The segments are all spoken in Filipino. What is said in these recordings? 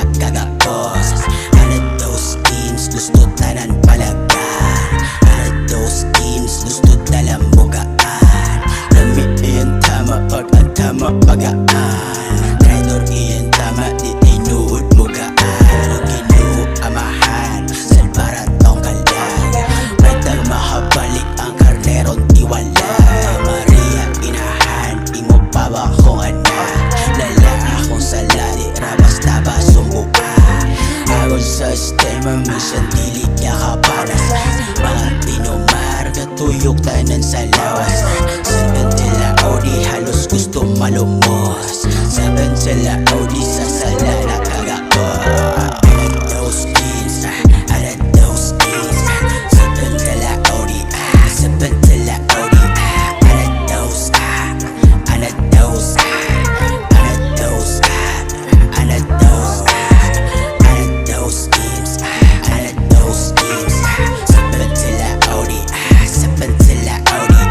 nakagapos. Anad those schemes, gusto tanan palagan. Anad those schemes, gusto talang bugaan. Lami iyan tama pag ang tama pagaan. Traidor iyan tama di tinuod mugaan. Ginoo amahan, salbarat tong kalag. May tang mahabalik ang karneron tiwalay. Maria inahan, imo pa ba kong anak? Lala akong salari, rabas na ba sumbukan? Agon sa sistema, minsan dili niya kapanas. Mga tinumar, katuyok tanan sa lawas. Saban sila Audi, halos gusto malumos. Saban sila Audi, sa sala nakagapos. Those kids, alat those kids. Saban sila Audi, saban sila Audi. Alat those, alat those, alat those, alat those, alat those kids, alat those kids. Saban sila Audi, saban sila Audi.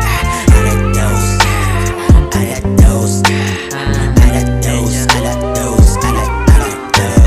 Alat those, alat those, alat those, alat those, alat those.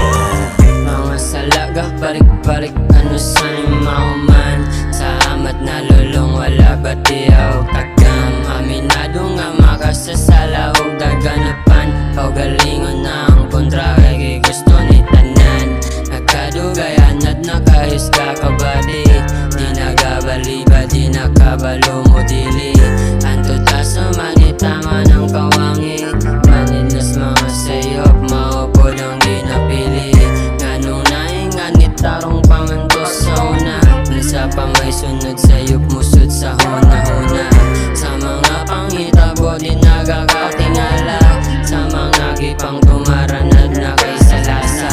Mga salaga, balik-balik, ano sa'yo mauman. Sa amat na lulong, wala ba tiyaw takam. Aminado nga makasasala o gaganapan. Paugalingon na ang kontra, kay gusto ni tanan. Nagkadugayan at nakahis ka kabadi. Di nagabali ba, di nakabalo mo dili. Anto taso manitama ng kawangi. Manilas mga sayop, maupod ang ginapili. Ganong nainganit tarong pamantos sa una. Nasa pa may sunod sayop, musod sa huna-huna. Sa mga panghitabo di nagkakatingala. Sa mga gipang tumaranad na kay salasa.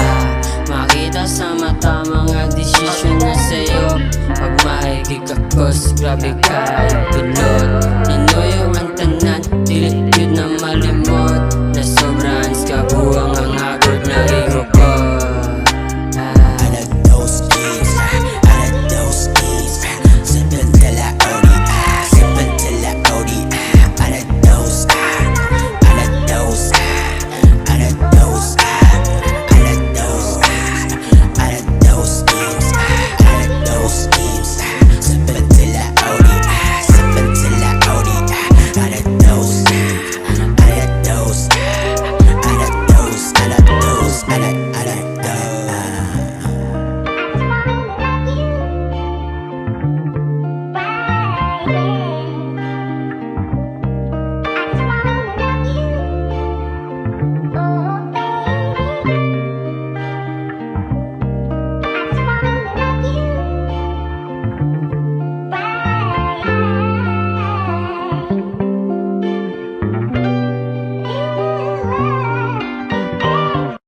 Makita sa mata mga desisyon na sa'yo. Pag maikikakos, grabe ka yung pilot.